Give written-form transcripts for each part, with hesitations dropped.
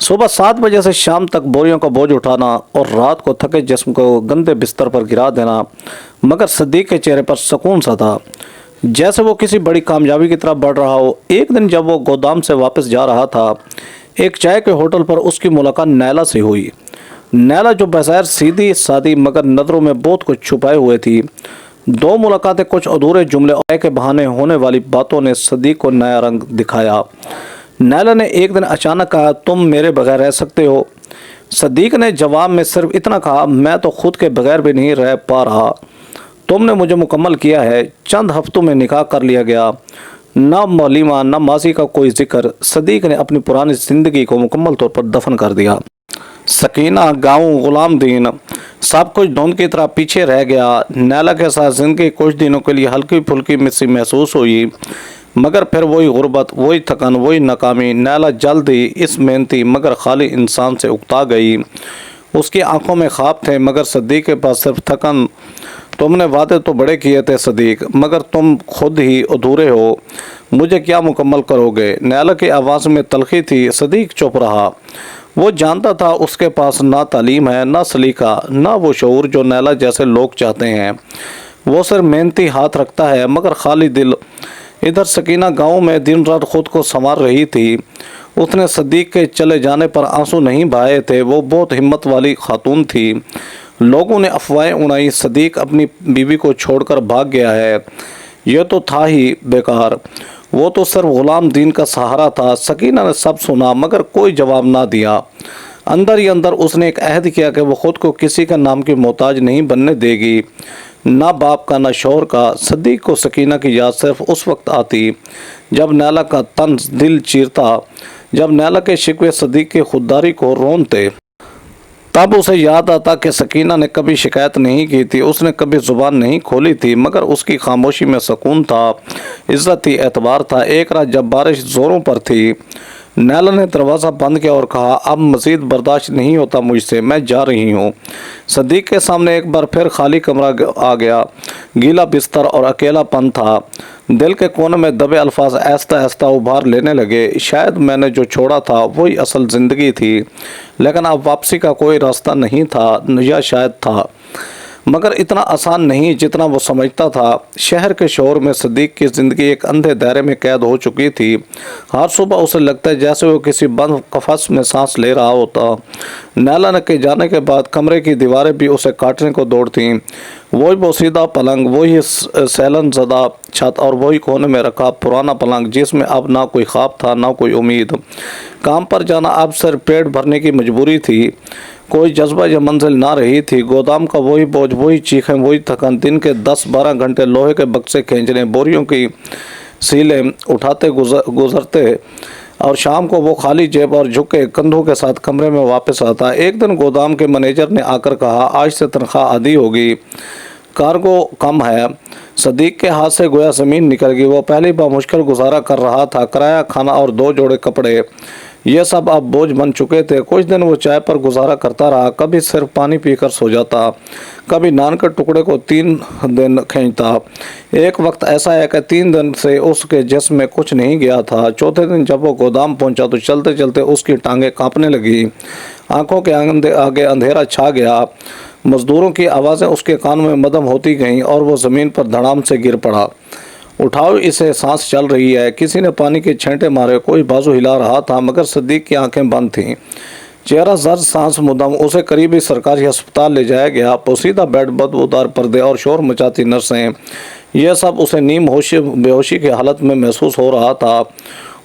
صبح 7 بجے سے شام تک بوریوں کا بوجھ اٹھانا اور رات کو تھکے جسم کو گندے بستر پر گرا دینا، مگر صدیق کے چہرے پر سکون سا تھا، جیسے وہ کسی بڑی کامیابی کی طرف بڑھ رہا ہو۔ ایک دن جب وہ گودام سے واپس جا رہا تھا، ایک چائے کے ہوٹل پر اس کی ملاقات نیلا سے ہوئی۔ نیلا جو بظاہر سیدھی سادی مگر نظروں میں بہت کچھ چھپائے ہوئے تھی۔ دو ملاقاتیں، کچھ ادھورے جملے اور کے بہانے ہونے والی باتوں نے صدیق کو نیا رنگ دکھایا۔ نیلا نے ایک دن اچانک کہا، تم میرے بغیر رہ سکتے ہو؟ صدیق نے جواب میں صرف اتنا کہا، میں تو خود کے بغیر بھی نہیں رہ پا رہا۔ تم نے مجھے مکمل کیا ہے۔ چند ہفتوں میں نکاح کر لیا گیا، نہ ولیمہ نہ ماضی کا کوئی ذکر۔ صدیق نے اپنی پرانی زندگی کو مکمل طور پر دفن کر دیا۔ سکینہ، گاؤں، غلام دین، سب کچھ دھند کی طرح پیچھے رہ گیا۔ نیلا کے ساتھ زندگی کچھ دنوں کے لیے ہلکی پھلکی سی محسوس ہوئی، مگر پھر وہی غربت، وہی تھکن، وہی ناکامی۔ نیلا جلد ہی اس محنتی مگر خالی انسان سے اکتا گئی۔ اس کی آنکھوں میں خواب تھے، مگر صدیق کے پاس صرف تھکن۔ تم نے وعدے تو بڑے کیے تھے صدیق، مگر تم خود ہی ادھورے ہو۔ مجھے کیا مکمل کرو گے؟ نیلا کی آواز میں تلخی تھی۔ صدیق چپ رہا۔ وہ جانتا تھا اس کے پاس نہ تعلیم ہے، نہ سلیقہ، نہ وہ شعور جو نیلا جیسے لوگ چاہتے ہیں۔ وہ صرف محنتی ہاتھ رکھتا ہے، مگر خالی دل۔ ادھر سکینہ گاؤں میں دن رات خود کو سنوار رہی تھی۔ اس نے صدیق کے چلے جانے پر آنسو نہیں بہائے تھے۔ وہ بہت ہمت والی خاتون تھی۔ لوگوں نے افواہیں اڑائی، صدیق اپنی بیوی کو چھوڑ کر بھاگ گیا ہے۔ یہ تو تھا ہی بیکار، وہ تو صرف غلام دین کا سہارا تھا۔ سکینہ نے سب سنا، مگر کوئی جواب نہ دیا۔ اندر ہی اندر اس نے ایک عہد کیا کہ وہ خود کو کسی کا نام کی محتاج نہیں بننے دے گی، نہ باپ کا، نہ شوہر کا۔ صدیق کو سکینہ کی یاد صرف اس وقت آتی جب نیلا کا طنز دل چیرتا، جب نیلا کے شکوے صدیق کی خودداری کو رونتے۔ تب اسے یاد آتا کہ سکینہ نے کبھی شکایت نہیں کی تھی، اس نے کبھی زبان نہیں کھولی تھی، مگر اس کی خاموشی میں سکون تھا، عزت تھی، اعتبار تھا۔ ایک رات جب بارش زوروں پر تھی، نیلا نے دروازہ بند کیا اور کہا، اب مزید برداشت نہیں ہوتا مجھ سے، میں جا رہی ہوں۔ صدیق کے سامنے ایک بار پھر خالی کمرہ آ گیا، گیلا بستر اور اکیلا پن تھا۔ دل کے کونے میں دبے الفاظ آہستہ آہستہ ابھار لینے لگے، شاید میں نے جو چھوڑا تھا وہی اصل زندگی تھی، لیکن اب واپسی کا کوئی راستہ نہیں تھا، یا شاید تھا، مگر اتنا آسان نہیں جتنا وہ سمجھتا تھا۔ شہر کے شور میں صدیق کی زندگی ایک اندھے دائرے میں قید ہو چکی تھی۔ ہر صبح اسے لگتا ہے جیسے وہ کسی بند قفس میں سانس لے رہا ہوتا۔ نیلا کے جانے کے بعد کمرے کی دیواریں بھی اسے کاٹنے کو دوڑتیں۔ وہی بوسیدہ پلنگ، وہی سیلن زدہ چھت اور وہی کونے میں رکھا پرانا پلنگ، جس میں اب نہ کوئی خواب تھا نہ کوئی امید۔ کام پر جانا اب صرف پیٹ بھرنے کی مجبوری تھی، کوئی جذبہ یا منزل نہ رہی تھی۔ گودام کا وہی بوجھ، وہی چیخیں، وہی تھکن، دن کے 10-12 گھنٹے لوہے کے بکسے کھینچنے، بوریوں کی سیلیں اٹھاتے گزرتے، اور شام کو وہ خالی جیب اور جھکے کندھوں کے ساتھ کمرے میں واپس آتا۔ ایک دن گودام کے مینیجر نے آ کر کہا، آج سے تنخواہ آدھی ہوگی، کارگو کم ہے۔ صدیق کے ہاتھ سے گویا زمین نکل گئی۔ وہ پہلی بار مشکل گزارا کر رہا تھا، کرایہ، کھانا اور 2 جوڑے کپڑے، یہ سب اب بوجھ بن چکے تھے۔ کچھ دن وہ چائے پر گزارا کرتا رہا، کبھی صرف پانی پی کر سو جاتا، کبھی نان کے ٹکڑے کو 3 دن کھینچتا۔ ایک وقت ایسا ہے کہ 3 دن سے اس کے جسم میں کچھ نہیں گیا تھا۔ چوتھے دن جب وہ گودام پہنچا تو چلتے چلتے اس کی ٹانگیں کانپنے لگی، آنکھوں کے آگے اندھیرا چھا گیا، مزدوروں کی آوازیں اس کے کانوں میں مدھم ہوتی گئیں اور وہ زمین پر دھڑام سے گر پڑا۔ اٹھاؤ اسے، سانس چل رہی ہے۔ کسی نے پانی کے چھینٹے مارے، کوئی بازو ہلا رہا تھا، مگر صدیق کی آنکھیں بند تھیں، چہرہ زرد، سانس مدھم۔ اسے قریبی سرکاری ہسپتال لے جایا گیا۔ پوسیدہ بیڈ، بدبودار پردے اور شور مچاتی نرسیں، یہ سب اسے نیم بے ہوشی کی حالت میں محسوس ہو رہا تھا۔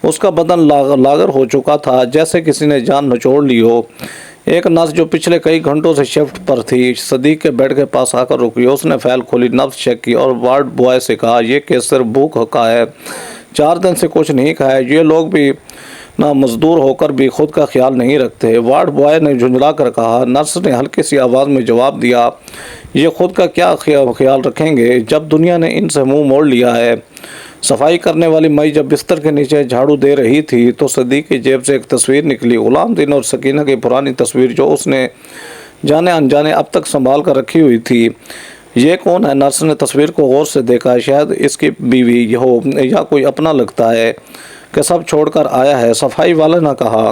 اس کا بدن لاغر ہو چکا تھا، جیسے کسی نے جان نچوڑ لی ہو۔ ایک نرس جو پچھلے کئی گھنٹوں سے شفٹ پر تھی، صدیق کے بیڈ کے پاس آ کر رکی۔ اس نے فائل کھولی، نبض چیک کی اور وارڈ بوائے سے کہا، یہ کیس صرف بھوک کا ہے، 4 دن سے کچھ نہیں کھایا۔ یہ لوگ بھی نہ مزدور ہو کر بھی خود کا خیال نہیں رکھتے۔ وارڈ بوائے نے جھنجھلا کر کہا۔ نرس نے ہلکی سی آواز میں جواب دیا، یہ خود کا کیا خیال رکھیں گے جب دنیا نے ان سے منہ موڑ لیا ہے۔ صفائی کرنے والی مئی جب بستر کے نیچے جھاڑو دے رہی تھی تو صدیق کی جیب سے ایک تصویر نکلی، غلام دین اور سکینہ کی پرانی تصویر جو اس نے جانے انجانے اب تک سنبھال کر رکھی ہوئی تھی۔ یہ کون ہے؟ نرس نے تصویر کو غور سے دیکھا۔ شاید اس کی بیوی ہو یا کوئی اپنا لگتا ہے کہ سب چھوڑ کر آیا ہے۔ صفائی والے نے کہا،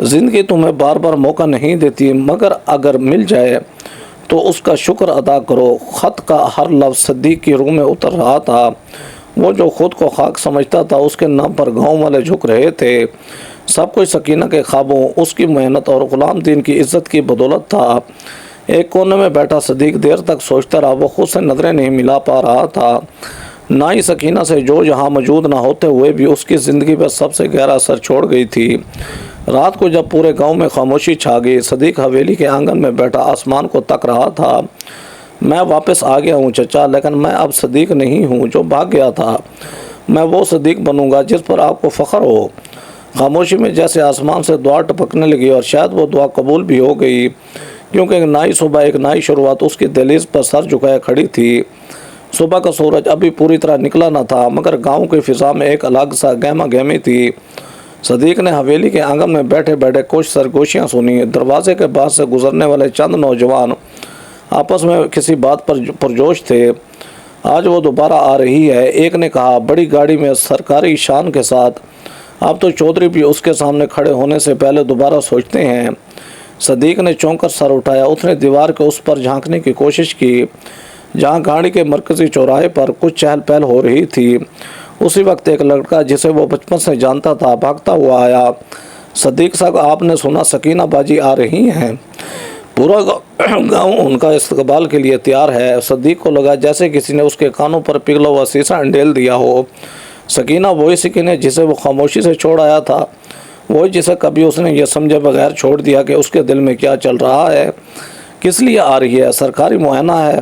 زندگی تمہیں بار بار موقع نہیں دیتی، مگر اگر مل جائے تو اس کا شکر ادا کرو۔ خط کا ہر لفظ صدیق کی روح میں اتر رہا تھا۔ وہ جو خود کو خاک سمجھتا تھا، اس کے نام پر گاؤں والے جھک رہے تھے۔ سب کچھ سکینہ کے خوابوں، اس کی محنت اور غلام دین کی عزت کی بدولت تھا۔ ایک کونے میں بیٹھا صدیق دیر تک سوچتا رہا۔ وہ خود سے نظریں نہیں ملا پا رہا تھا، نہ ہی سکینہ سے، جو یہاں موجود نہ ہوتے ہوئے بھی اس کی زندگی پر سب سے گہرا اثر چھوڑ گئی تھی۔ رات کو جب پورے گاؤں میں خاموشی چھا گئی، صدیق حویلی کے آنگن میں بیٹھا آسمان کو تک رہا تھا۔ میں واپس آ گیا ہوں چچا، لیکن میں اب صدیق نہیں ہوں جو بھاگ گیا تھا۔ میں وہ صدیق بنوں گا جس پر آپ کو فخر ہو۔ خاموشی میں جیسے آسمان سے دعا ٹپکنے لگی، اور شاید وہ دعا قبول بھی ہو گئی، کیونکہ ایک نئی صبح، ایک نئی شروعات اس کی دہلیز پر سر جھکائے کھڑی تھی۔ صبح کا سورج ابھی پوری طرح نکلا نہ تھا، مگر گاؤں کی فضا میں ایک الگ سا گہما گہمی تھی۔ صدیق نے حویلی کے آنگن میں بیٹھے بیٹھے کچھ سرگوشیاں سنی۔ دروازے کے پاس سے گزرنے والے چند نوجوان آپس میں کسی بات پر پرجوش تھے۔ آج وہ دوبارہ آ رہی ہے، ایک نے کہا، بڑی گاڑی میں، سرکاری شان کے ساتھ۔ اب تو چودھری بھی اس کے سامنے کھڑے ہونے سے پہلے دوبارہ سوچتے ہیں۔ صدیق نے چونک کر سر اٹھایا۔ اس نے دیوار کے اس پر جھانکنے کی کوشش کی جہاں گاڑی کے مرکزی چوراہے پر کچھ چہل پہل ہو رہی تھی۔ اسی وقت ایک لڑکا جسے وہ بچپن سے جانتا تھا بھاگتا ہوا آیا۔ صدیق صاحب، آپ نے سنا سکینہ باجی آ رہی ہیں؟ پورا گاؤں ان کا استقبال کے لیے تیار ہے۔ صدیق کو لگا جیسے کسی نے اس کے کانوں پر پگھلا ہوا سیسا انڈیل دیا ہو۔ سکینہ وہی سکینہ جسے وہ خاموشی سے چھوڑ آیا تھا، وہی جسے کبھی اس نے یہ سمجھے بغیر چھوڑ دیا کہ اس کے دل میں کیا چل رہا ہے۔ کس لیے آ رہی ہے؟ سرکاری معائنہ ہے؟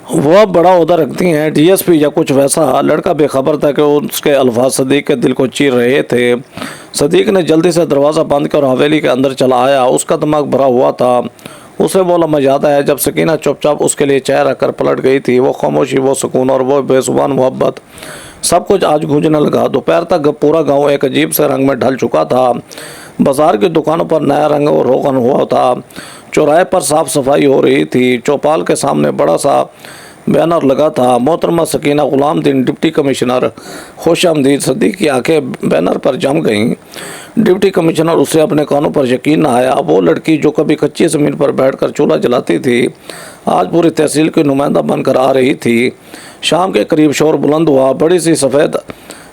وہ اب بڑا عہدہ رکھتی ہیں، ڈی ایس پی یا کچھ ویسا؟ لڑکا بے خبر تھا کہ اس کے الفاظ صدیق کے دل کو چیر رہے تھے۔ صدیق نے جلدی سے دروازہ بند کر حویلی کے اندر چلا آیا۔ اس کا دماغ بھرا ہوا تھا۔ اسے وہ لمحہ یاد آیا جب سکینہ چپ چاپ اس کے لیے چائے رکھ کر پلٹ گئی تھی۔ وہ خاموشی، وہ سکون اور وہ بے زبان محبت، سب کچھ آج گونجنے لگا۔ دوپہر تک پورا گاؤں ایک عجیب سے رنگ میں ڈھل چکا تھا۔ بازار کی دکانوں پر نیا رنگ اور روغن ہوا تھا۔ چوراہے پر صاف صفائی ہو رہی تھی۔ چوپال کے سامنے بڑا سا بینر لگا تھا، محترمہ سکینہ غلام دین ڈپٹی کمشنر، خوش آمدید۔ صدیق کی آنکھیں بینر پر جم گئیں۔ ڈپٹی کمشنر، اسے اپنے کانوں پر یقین نہ آیا۔ وہ لڑکی جو کبھی کچی زمین پر بیٹھ کر چولہا جلاتی تھی، آج پوری تحصیل کی نمائندہ بن کر آ رہی تھی۔ شام کے قریب شور بلند ہوا۔ بڑی سی سفید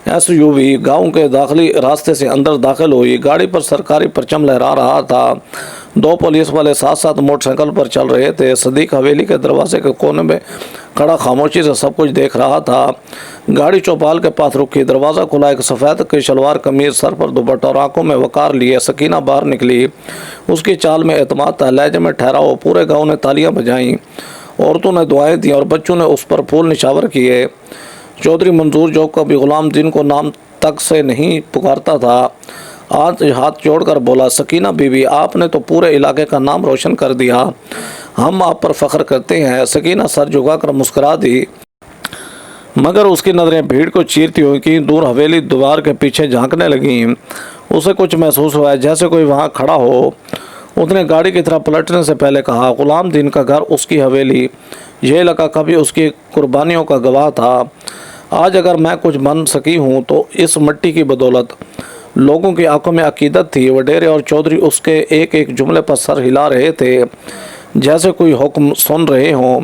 ایس یو وی گاؤں کے داخلی راستے سے اندر داخل ہوئی۔ گاڑی پر سرکاری پرچم لہرا رہا تھا۔ دو پولیس والے ساتھ ساتھ موٹر سائیکل پر چل رہے تھے۔ صدیق حویلی کے دروازے کے کونے میں کھڑا خاموشی سے سب کچھ دیکھ رہا تھا۔ گاڑی چوپال کے پاس رکی، دروازہ کھلا۔ ایک سفید کی شلوار قمیض، سر پر دوپٹہ اور آنکھوں میں وقار لیے سکینہ باہر نکلی۔ اس کی چال میں اعتماد تھا، لہجے میں ٹھہراؤ۔ پورے گاؤں نے تالیاں بجائیں، عورتوں نے دعائیں دیں اور بچوں نے اس پر پھول نشاور کیے۔ چودھری منظور، جو کبھی غلام دین کو نام تک سے نہیں پکارتا تھا، آج ہاتھ جوڑ کر بولا، سکینہ بی بی، آپ نے تو پورے علاقے کا نام روشن کر دیا۔ ہم آپ پر فخر کرتے ہیں۔ سکینہ سر جھکا کر مسکرا دی، مگر اس کی نظریں بھیڑ کو چیرتی ہوئی کہیں دور حویلی دیوار کے پیچھے جھانکنے لگیں۔ اسے کچھ محسوس ہوا جیسے کوئی وہاں کھڑا ہو۔ اس نے گاڑی کی طرف پلٹنے سے پہلے کہا، غلام دین کا گھر، اس کی حویلی، یہ علاقہ کبھی اس کی قربانیوں کا گواہ تھا۔ آج اگر میں کچھ بن سکی ہوں تو اس مٹی کی بدولت۔ لوگوں کی آنکھوں میں عقیدت تھی۔ وڈیرے اور چودھری اس کے ایک ایک جملے پر سر ہلا رہے تھے جیسے کوئی حکم سن رہے ہوں۔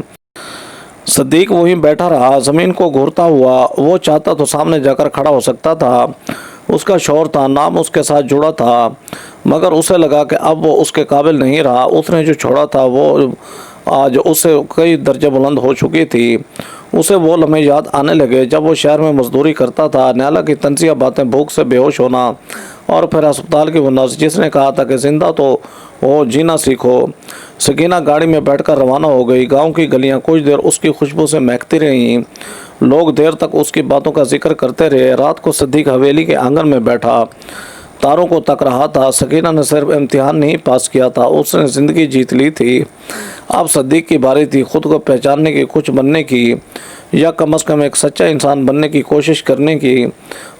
صدیق وہیں بیٹھا رہا، زمین کو گھورتا ہوا۔ وہ چاہتا تو سامنے جا کر کھڑا ہو سکتا تھا۔ اس کا شوہر تھا، نام اس کے ساتھ جڑا تھا، مگر اسے لگا کہ اب وہ اس کے قابل نہیں رہا۔ اس نے جو چھوڑا تھا وہ آج اس سے کئی درجے بلند ہو چکی تھی۔ اسے وہ لمحے یاد آنے لگے جب وہ شہر میں مزدوری کرتا تھا، نیلا کی تنزیہ باتیں، بھوک سے بے ہوش ہونا، اور پھر ہسپتال کی وہ نرس جس نے کہا تھا کہ زندہ تو ہو، جینا سیکھو۔ سکینہ گاڑی میں بیٹھ کر روانہ ہو گئی۔ گاؤں کی گلیاں کچھ دیر اس کی خوشبو سے مہکتی رہیں۔ لوگ دیر تک اس کی باتوں کا ذکر کرتے رہے۔ رات کو صدیق حویلی کے آنگن میں بیٹھا تاروں کو تک رہا تھا۔ سکینہ نے صرف امتحان نہیں پاس کیا تھا، اس نے زندگی جیت لی تھی۔ اب صدیق کی باری تھی خود کو پہچاننے کی، کچھ بننے کی، یا کم از کم ایک سچا انسان بننے کی کوشش کرنے کی۔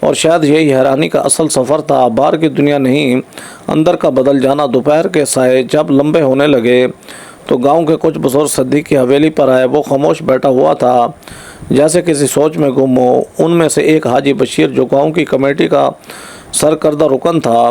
اور شاید یہی حیرانی کا اصل سفر تھا، باہر کی دنیا نہیں، اندر کا بدل جانا۔ دوپہر کے سائے جب لمبے ہونے لگے تو گاؤں کے کچھ بزرگ صدیق کی حویلی پر آئے۔ وہ خاموش بیٹھا ہوا تھا جیسے کسی سوچ میں گم ہو۔ ان میں سے ایک حاجی بشیر، جو گاؤں کی کمیٹی کا سرکردہ رکن تھا،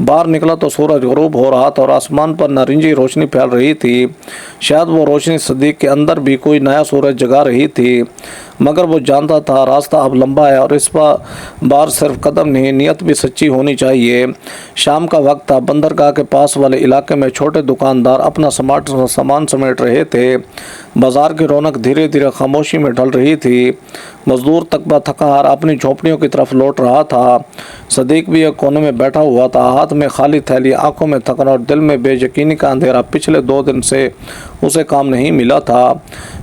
باہر نکلا تو سورج غروب ہو رہا تھا اور آسمان پر نارنجی روشنی پھیل رہی تھی۔ شاید وہ روشنی صدیق کے اندر بھی کوئی نیا سورج جگا رہی تھی، مگر وہ جانتا تھا راستہ اب لمبا ہے اور اس بار صرف قدم نہیں، نیت بھی سچی ہونی چاہیے۔ شام کا وقت تھا۔ بندرگاہ کے پاس والے علاقے میں چھوٹے دکاندار اپنا سامان سمیٹ رہے تھے۔ بازار کی رونق دھیرے دھیرے خاموشی میں ڈھل رہی تھی۔ مزدور تکبہ تھکا ہار اپنی جھونپڑیوں کی طرف لوٹ رہا تھا۔ صدیق بھی ایک کونے میں بیٹھا ہوا تھا، ہاتھ میں خالی تھیلی، آنکھوں میں تھکن اور دل میں بے یقینی کا اندھیرا۔ پچھلے 2 دن سے اسے کام نہیں ملا تھا،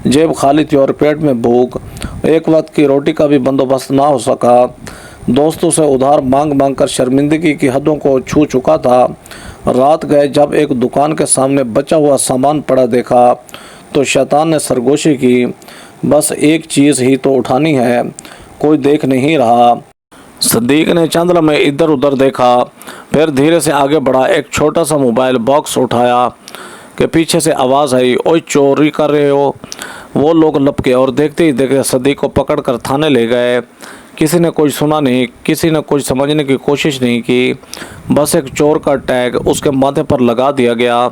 جیب خالی تھی اور پیٹ میں بھوک، ایک وقت کی روٹی کا بھی بندوبست نہ ہو سکا۔ دوستوں سے ادھار مانگ مانگ کر شرمندگی کی حدوں کو چھو چکا تھا۔ رات گئے جب ایک دکان کے سامنے بچا ہوا سامان پڑا دیکھا تو شیطان نے سرگوشی کی، بس ایک چیز ہی تو اٹھانی ہے، کوئی دیکھ نہیں رہا۔ صدیق نے چند لمحے ادھر ادھر دیکھا، پھر دھیرے سے آگے بڑھا، ایک چھوٹا سا موبائل باکس اٹھایا کہ پیچھے سے آواز آئی، اوئے چوری کر رہے ہو؟ وہ لوگ لپکے اور دیکھتے ہی دیکھتے صدیق کو پکڑ کر تھانے لے گئے۔ کسی نے کچھ سنا نہیں، کسی نے کچھ سمجھنے کی کوشش نہیں کی، بس ایک چور کا ٹیگ اس کے ماتھے پر لگا دیا گیا۔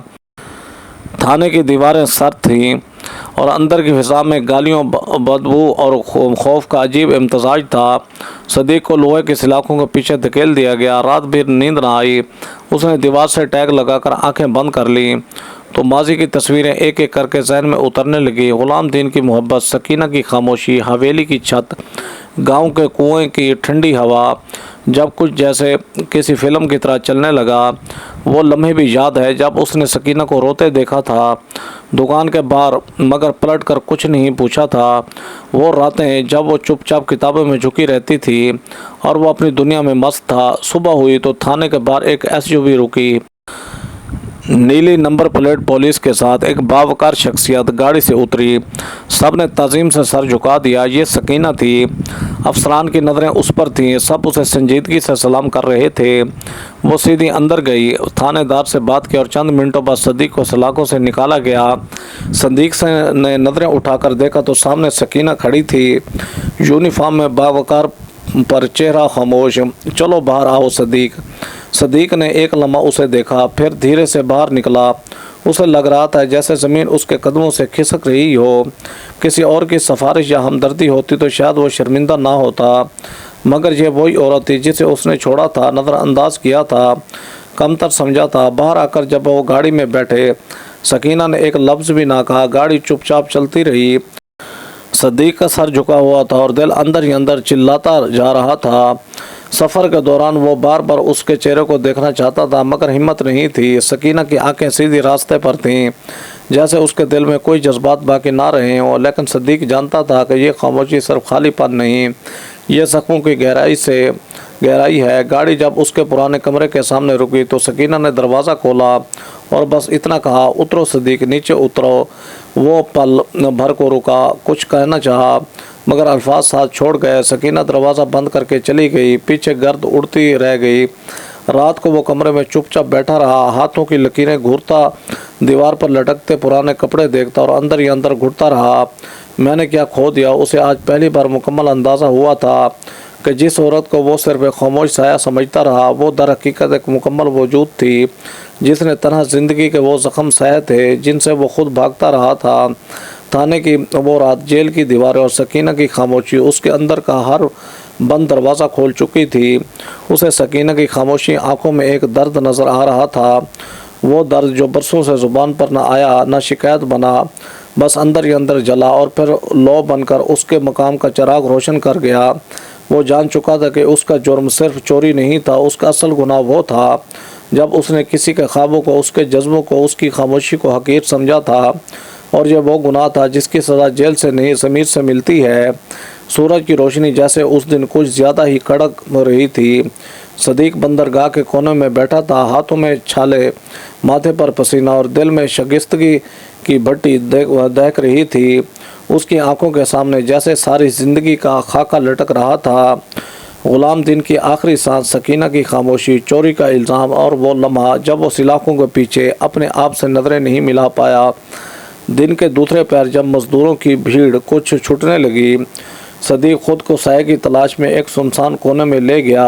تھانے کی دیواریں سرد تھیں اور اندر کی فضا میں گالیوں، بدبو اور خوف کا عجیب امتزاج تھا۔ صدیق کو لوہے کی سلاخوں کے پیچھے دھکیل دیا گیا۔ رات بھر نیند نہ آئی۔ اس نے دیوار سے ٹیگ لگا کر آنکھیں بند کر لیں تو ماضی کی تصویریں ایک ایک کر کے ذہن میں اترنے لگی۔ غلام دین کی محبت، سکینہ کی خاموشی، حویلی کی چھت، گاؤں کے کنویں کی ٹھنڈی ہوا، جب کچھ جیسے کسی فلم کی طرح چلنے لگا۔ وہ لمحے بھی یاد ہے جب اس نے سکینہ کو روتے دیکھا تھا دکان کے باہر، مگر پلٹ کر کچھ نہیں پوچھا تھا۔ وہ راتیں جب وہ چپ چاپ کتابوں میں جھکی رہتی تھی اور وہ اپنی دنیا میں مست تھا۔ صبح ہوئی تو تھانے کے باہر ایک SUV رکی۔ نیلی نمبر پلیٹ پولیس کے ساتھ ایک باوقار شخصیت گاڑی سے اتری۔ سب نے تعظیم سے سر جھکا دیا۔ یہ سکینہ تھی۔ افسران کی نظریں اس پر تھیں، سب اسے سنجیدگی سے سلام کر رہے تھے۔ وہ سیدھی اندر گئی، تھانے دار سے بات کی اور چند منٹوں بعد صدیق کو سلاخوں سے نکالا گیا۔ صدیق نے نظریں اٹھا کر دیکھا تو سامنے سکینہ کھڑی تھی، یونیفارم میں، باوقار پر چہرہ خاموش۔ چلو باہر آؤ صدیق۔ صدیق نے ایک لمحہ اسے دیکھا، پھر دھیرے سے باہر نکلا۔ اسے لگ رہا تھا جیسے زمین اس کے قدموں سے کھسک رہی ہو۔ کسی اور کی سفارش یا ہمدردی ہوتی تو شاید وہ شرمندہ نہ ہوتا، مگر یہ وہی عورت تھی جسے اس نے چھوڑا تھا، نظر انداز کیا تھا، کمتر سمجھا تھا۔ باہر آ کر جب وہ گاڑی میں بیٹھے، سکینہ نے ایک لفظ بھی نہ کہا۔ گاڑی چپ چاپ چلتی رہی۔ صدیق کا سر جھکا ہوا تھا اور دل اندر ہی اندر چلاتا جا رہا تھا۔ سفر کے دوران وہ بار بار اس کے چہرے کو دیکھنا چاہتا تھا، مگر ہمت نہیں تھی۔ سکینہ کی آنکھیں سیدھی راستے پر تھیں، جیسے اس کے دل میں کوئی جذبات باقی نہ رہے ہوں۔ لیکن صدیق جانتا تھا کہ یہ خاموشی صرف خالی پن نہیں، یہ زخموں کی گہرائی ہے۔ گاڑی جب اس کے پرانے کمرے کے سامنے رکی تو سکینہ نے دروازہ کھولا اور بس اتنا کہا، اترو صدیق، نیچے اترو۔ وہ پل بھر کو رکا، کچھ کہنا چاہا، مگر الفاظ ساتھ چھوڑ گئے۔ سکینہ دروازہ بند کر کے چلی گئی، پیچھے گرد اڑتی رہ گئی۔ رات کو وہ کمرے میں چپ چاپ بیٹھا رہا، ہاتھوں کی لکیریں گھورتا، دیوار پر لٹکتے پرانے کپڑے دیکھتا اور اندر ہی اندر گھٹتا رہا۔ میں نے کیا کھو دیا؟ اسے آج پہلی بار مکمل اندازہ ہوا تھا کہ جس عورت کو وہ صرف ایک خاموش سایہ سمجھتا رہا، وہ در حقیقت ایک مکمل وجود تھی، جس نے تنہا زندگی کے وہ زخم سہے تھے جن سے وہ خود بھاگتا رہا تھا۔ تھانے کی وہ رات، جیل کی دیواریں اور سکینہ کی خاموشی اس کے اندر کا ہر بند دروازہ کھول چکی تھی۔ اسے سکینہ کی خاموشی آنکھوں میں ایک درد نظر آ رہا تھا، وہ درد جو برسوں سے زبان پر نہ آیا، نہ شکایت بنا، بس اندر ہی اندر جلا اور پھر لو بن کر اس کے مقام کا چراغ روشن کر گیا۔ وہ جان چکا تھا کہ اس کا جرم صرف چوری نہیں تھا، اس کا اصل گناہ وہ تھا جب اس نے کسی کے خوابوں کو، اس کے جذبوں کو، اس کی خاموشی کو حقیر سمجھا تھا، اور یہ وہ گناہ تھا جس کی سزا جیل سے نہیں ضمیر سے ملتی ہے۔ سورج کی روشنی جیسے اس دن کچھ زیادہ ہی کڑک رہی تھی۔ صدیق بندرگاہ کے کونے میں بیٹھا تھا، ہاتھوں میں چھالے، ماتھے پر پسینہ اور دل میں شگفتگی کی بھٹی دہک رہی تھی۔ اس کی آنکھوں کے سامنے جیسے ساری زندگی کا خاکہ لٹک رہا تھا، غلام دین کی آخری سانس، سکینہ کی خاموشی، چوری کا الزام، اور وہ لمحہ جب وہ سلاخوں کے پیچھے اپنے آپ سے نظریں نہیں ملا پایا۔ دن کے دوسرے پہر جب مزدوروں کی بھیڑ کچھ چھٹنے لگی، صدیق خود کو سائے کی تلاش میں ایک سنسان کونے میں لے گیا۔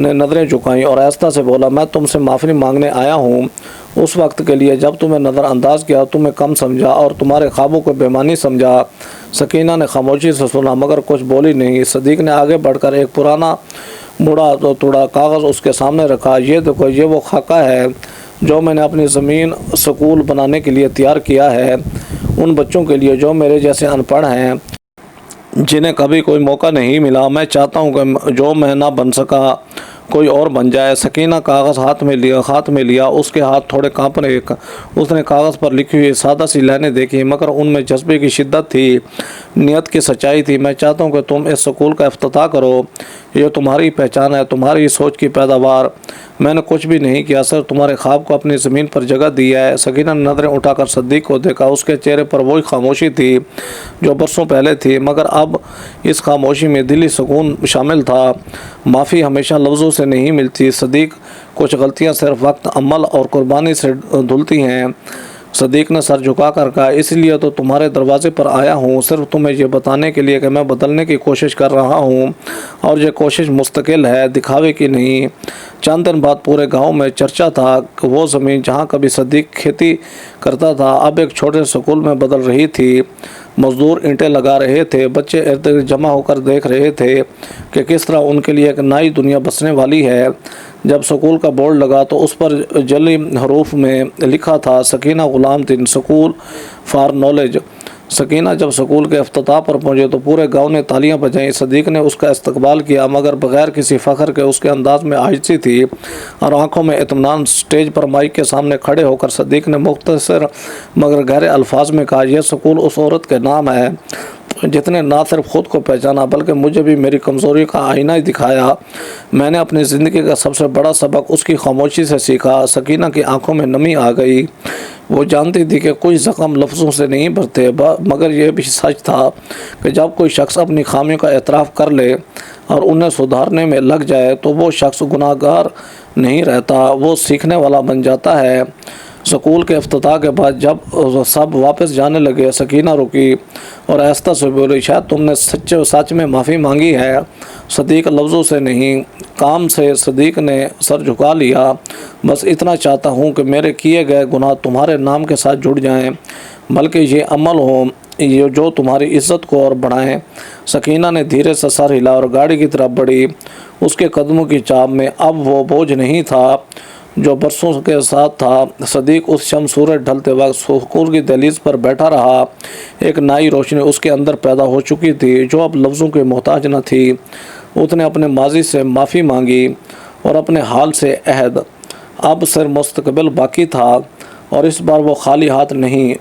نے نظریں جھکائیں اور آہستہ سے بولا، میں تم سے معافی مانگنے آیا ہوں اس وقت کے لیے جب تمہیں نظر انداز کیا، تمہیں کم سمجھا اور تمہارے خوابوں کو بےمعنی سمجھا۔ سکینہ نے خاموشی سے سنا مگر کچھ بولی نہیں۔ صدیق نے آگے بڑھ کر ایک پرانا مڑا تو توڑا کاغذ اس کے سامنے رکھا۔ یہ دیکھو، یہ وہ خاکہ ہے جو میں نے اپنی زمین سکول بنانے کے لیے تیار کیا ہے، ان بچوں کے لیے جو میرے جیسے ان پڑھ ہیں، جنہیں کبھی کوئی موقع نہیں ملا۔ میں چاہتا ہوں کہ جو میں نہ بن سکا کوئی اور بن جائے۔ سکینہ کاغذ ہاتھ میں لیا، اس کے ہاتھ تھوڑے کانپ رہے۔ اس نے کاغذ پر لکھی ہوئی سادہ سی لائنیں دیکھی مگر ان میں جذبے کی شدت تھی، نیت کی سچائی تھی۔ میں چاہتا ہوں کہ تم اس سکول کا افتتاح کرو، یہ تمہاری پہچان ہے، تمہاری سوچ کی پیداوار۔ میں نے کچھ بھی نہیں کیا، صرف تمہارے خواب کو اپنی زمین پر جگہ دی ہے۔ سکینہ نے نظریں اٹھا کر صدیق کو دیکھا۔ اس کے چہرے پر وہی خاموشی تھی جو برسوں پہلے تھی، مگر اب اس خاموشی میں دلی سکون شامل تھا۔ معافی ہمیشہ لفظوں سے نہیں ملتی صدیق، کچھ غلطیاں صرف وقت، عمل اور قربانی سے دھلتی ہیں۔ صدیق نے سر جھکا کر کہا، اس لیے تو تمہارے دروازے پر آیا ہوں، صرف تمہیں یہ بتانے کے لیے کہ میں بدلنے کی کوشش کر رہا ہوں، اور یہ کوشش مستقل ہے، دکھاوے کی نہیں۔ چند دن بعد پورے گاؤں میں چرچا تھا کہ وہ زمین جہاں کبھی صدیق کھیتی کرتا تھا اب ایک چھوٹے سکول میں بدل رہی تھی۔ مزدور اینٹیں لگا رہے تھے، بچے ارد گرد جمع ہو کر دیکھ رہے تھے کہ کس طرح ان کے لیے ایک نئی دنیا بسنے والی ہے۔ جب سکول کا بورڈ لگا تو اس پر جلی حروف میں لکھا تھا، سکینہ غلام دین سکول فار نالج۔ سکینہ جب سکول کے افتتاح پر پہنچے تو پورے گاؤں نے تالیاں بجائیں۔ صدیق نے اس کا استقبال کیا مگر بغیر کسی فخر کے۔ اس کے انداز میں عاجزی تھی اور آنکھوں میں اطمینان۔ اسٹیج پر مائک کے سامنے کھڑے ہو کر صدیق نے مختصر مگر گہرے الفاظ میں کہا، یہ سکول اس عورت کے نام ہے جس نے نہ صرف خود کو پہچانا بلکہ مجھے بھی میری کمزوری کا آئینہ دکھایا۔ میں نے اپنی زندگی کا سب سے بڑا سبق اس کی خاموشی سے سیکھا۔ سکینہ کی آنکھوں میں نمی آ گئی۔ وہ جانتی تھی کہ کچھ زخم لفظوں سے نہیں بھرتے، مگر یہ بھی سچ تھا کہ جب کوئی شخص اپنی خامیوں کا اعتراف کر لے اور انہیں سدھارنے میں لگ جائے تو وہ شخص گناہ گار نہیں رہتا، وہ سیکھنے والا بن جاتا ہے۔ سکول کے افتتاح کے بعد جب سب واپس جانے لگے، سکینہ رکی اور آہستہ سے بولی، شاید تم نے سچ میں معافی مانگی ہے۔ صدیق لفظوں سے نہیں، کام سے۔ صدیق نے سر جھکا لیا، بس اتنا چاہتا ہوں کہ میرے کیے گئے گناہ تمہارے نام کے ساتھ جڑ جائیں، بلکہ یہ عمل ہو یہ جو تمہاری عزت کو اور بڑھائیں۔ سکینہ نے دھیرے سے سر ہلا اور گاڑی کی طرف بڑھی۔ اس کے قدموں کی چاپ میں اب وہ بوجھ نہیں تھا جو برسوں کے ساتھ تھا۔ صدیق اس شام سورج ڈھلتے وقت سکول کی دہلیز پر بیٹھا رہا۔ ایک نئی روشنی اس کے اندر پیدا ہو چکی تھی جو اب لفظوں کے محتاج نہ تھی۔ اس نے اپنے ماضی سے معافی مانگی اور اپنے حال سے عہد۔ اب صرف مستقبل باقی تھا اور اس بار وہ خالی ہاتھ نہیں،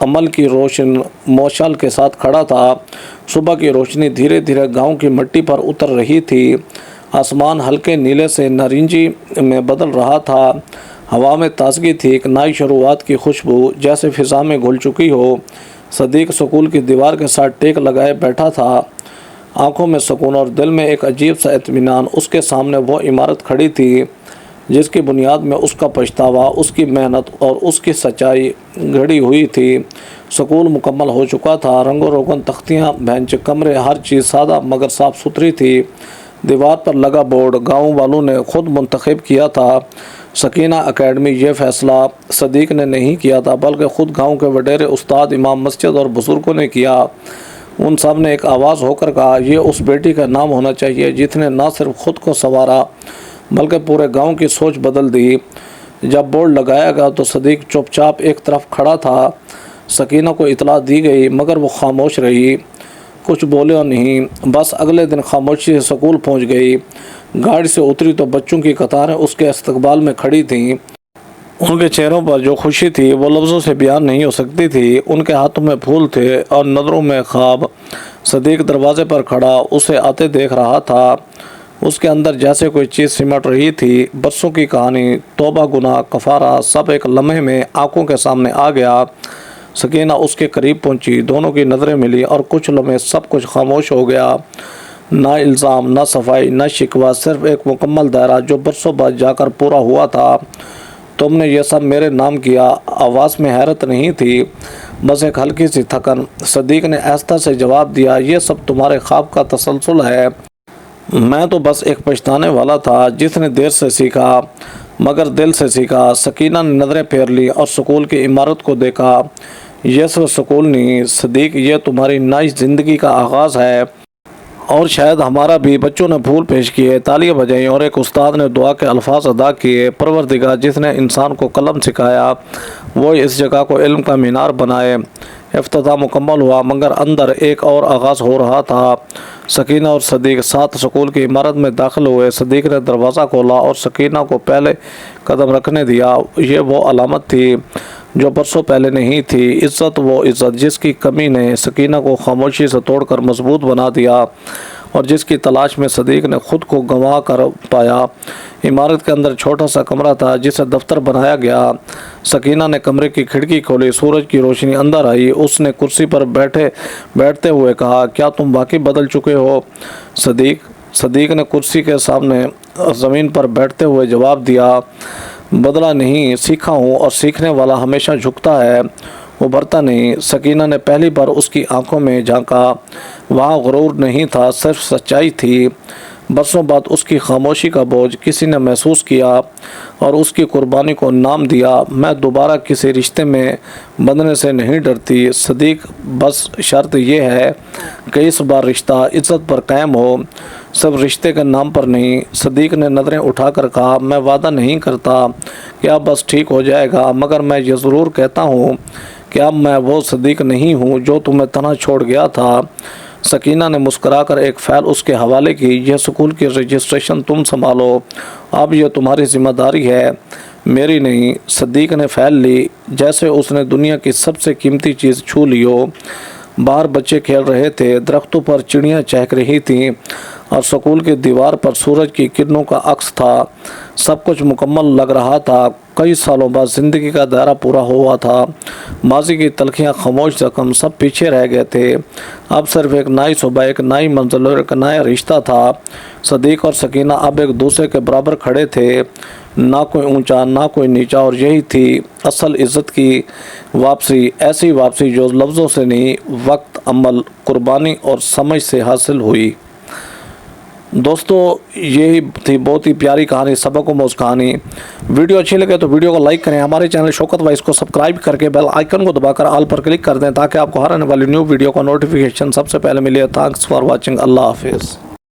عمل کی روشن مشعل کے ساتھ کھڑا تھا۔ صبح کی روشنی دھیرے دھیرے گاؤں کی مٹی پر اتر رہی تھی۔ آسمان ہلکے نیلے سے نارنجی میں بدل رہا تھا۔ ہوا میں تازگی تھی، ایک نئی شروعات کی خوشبو جیسے فضا میں گھل چکی ہو۔ صدیق سکول کی دیوار کے ساتھ ٹیک لگائے بیٹھا تھا، آنکھوں میں سکون اور دل میں ایک عجیب سا اطمینان۔ اس کے سامنے وہ عمارت کھڑی تھی جس کی بنیاد میں اس کا پچھتاوا، اس کی محنت اور اس کی سچائی گھڑی ہوئی تھی۔ سکول مکمل ہو چکا تھا، رنگ و روگن تختیاں، بینچ، کمرے، ہر چیز سادہ مگر صاف ستھری تھی۔ دیوار پر لگا بورڈ گاؤں والوں نے خود منتخب کیا تھا، سکینہ اکیڈمی۔ یہ فیصلہ صدیق نے نہیں کیا تھا بلکہ خود گاؤں کے وڈیرے، استاد، امام مسجد اور بزرگوں نے کیا۔ ان سب نے ایک آواز ہو کر کہا، یہ اس بیٹی کا نام ہونا چاہیے جس نے نہ صرف خود کو سنوارا بلکہ پورے گاؤں کی سوچ بدل دی۔ جب بورڈ لگایا گیا تو صدیق چپ چاپ ایک طرف کھڑا تھا۔ سکینہ کو اطلاع دی گئی مگر وہ خاموش رہی، کچھ بولے نہیں۔ بس اگلے دن خاموشی سے سکول پہنچ گئی۔ گاڑی سے اتری تو بچوں کی قطاریں اس کے استقبال میں کھڑی تھیں۔ ان کے چہروں پر جو خوشی تھی وہ لفظوں سے بیان نہیں ہو سکتی تھی۔ ان کے ہاتھوں میں پھول تھے اور نظروں میں خواب۔ صدیق دروازے پر کھڑا اسے آتے دیکھ رہا تھا۔ اس کے اندر جیسے کوئی چیز سمٹ رہی تھی، برسوں کی کہانی، توبہ، گناہ، کفارہ، سب ایک لمحے میں آنکھوں کے سامنے آ گیا۔ سکینہ اس کے قریب پہنچی، دونوں کی نظریں ملی اور کچھ لمحے سب کچھ خاموش ہو گیا۔ نہ الزام، نہ صفائی، نہ شکوہ، صرف ایک مکمل دائرہ جو برسوں بعد جا کر پورا ہوا تھا۔ تم نے یہ سب میرے نام کیا؟ آواز میں حیرت نہیں تھی، بس ایک ہلکی سی تھکن۔ صدیق نے آہستہ سے جواب دیا، یہ سب تمہارے خواب کا تسلسل ہے۔ میں تو بس ایک پچھتانے والا تھا جس نے دیر سے سیکھا مگر دل سے سیکھا۔ سکینہ نے نظریں پھیر لی اور سکول کی عمارت کو دیکھا۔ یہ صرف سکول نہیں صدیق، یہ تمہاری نئی زندگی کا آغاز ہے، اور شاید ہمارا بھی۔ بچوں نے پھول پیش کیے، تالیاں بجائیں اور ایک استاد نے دعا کے الفاظ ادا کیے۔ پروردگار جس نے انسان کو قلم سکھایا وہ اس جگہ کو علم کا مینار بنائے۔ افتتاح مکمل ہوا مگر اندر ایک اور آغاز ہو رہا تھا۔ سکینہ اور صدیق ساتھ سکول کی عمارت میں داخل ہوئے۔ صدیق نے دروازہ کھولا اور سکینہ کو پہلے قدم رکھنے دیا۔ یہ وہ علامت تھی جو برسوں پہلے نہیں تھی، عزت، وہ عزت جس کی کمی نے سکینہ کو خاموشی سے توڑ کر مضبوط بنا دیا اور جس کی تلاش میں صدیق نے خود کو گنوا کر پایا۔ عمارت کے اندر چھوٹا سا کمرہ تھا جسے دفتر بنایا گیا۔ سکینہ نے کمرے کی کھڑکی کھولی، سورج کی روشنی اندر آئی۔ اس نے کرسی پر بیٹھتے ہوئے کہا، کیا تم واقعی بدل چکے ہو صدیق نے کرسی کے سامنے زمین پر بیٹھتے ہوئے جواب دیا، بدلا نہیں، سیکھا ہوں، اور سیکھنے والا ہمیشہ جھکتا ہے، ابھرتا نہیں۔ سکینہ نے پہلی بار اس کی آنکھوں میں جھانکا۔ وہاں غرور نہیں تھا، صرف سچائی تھی۔ برسوں بعد اس کی خاموشی کا بوجھ کسی نے محسوس کیا اور اس کی قربانی کو نام دیا۔ میں دوبارہ کسی رشتے میں بندھنے سے نہیں ڈرتی صدیق، بس شرط یہ ہے کہ اس بار رشتہ عزت پر قائم ہو، صرف رشتے کے نام پر نہیں۔ صدیق نے نظریں اٹھا کر کہا، میں وعدہ نہیں کرتا کہ اب بس ٹھیک ہو جائے گا، مگر میں یہ ضرور کہتا ہوں کہ اب میں وہ صدیق نہیں ہوں جو تمہیں تنہا چھوڑ گیا تھا۔ سکینہ نے مسکرا کر ایک فائل اس کے حوالے کی، یہ سکول کی رجسٹریشن تم سنبھالو، اب یہ تمہاری ذمہ داری ہے، میری نہیں۔ صدیق نے فائل لی جیسے اس نے دنیا کی سب سے قیمتی چیز چھو لی ہو۔ باہر بچے کھیل رہے تھے، درختوں پر چڑیاں چہک رہی تھیں اور سکول کی دیوار پر سورج کی کرنوں کا عکس تھا۔ سب کچھ مکمل لگ رہا تھا۔ کئی سالوں بعد زندگی کا دائرہ پورا ہوا تھا۔ ماضی کی تلخیاں، خاموش زخم سب پیچھے رہ گئے تھے۔ اب صرف ایک نئی صبح، ایک نئی منزل اور ایک نیا رشتہ تھا۔ صدیق اور سکینہ اب ایک دوسرے کے برابر کھڑے تھے، نہ کوئی اونچا نہ کوئی نیچا، اور یہی تھی اصل عزت کی واپسی، ایسی واپسی جو لفظوں سے نہیں، وقت، عمل، قربانی اور سمجھ سے حاصل ہوئی۔ دوستو یہی تھی بہت ہی پیاری کہانی، سبق آموز کہانی۔ ویڈیو اچھی لگے تو ویڈیو کو لائک کریں، ہمارے چینل شوکت وائس کو سبسکرائب کر کے بیل آئیکن کو دبا کر آل پر کلک کر دیں تاکہ آپ کو ہر آنے والی نیو ویڈیو کا نوٹیفیکیشن سب سے پہلے ملے۔ تھینکس فار واچنگ، اللہ حافظ۔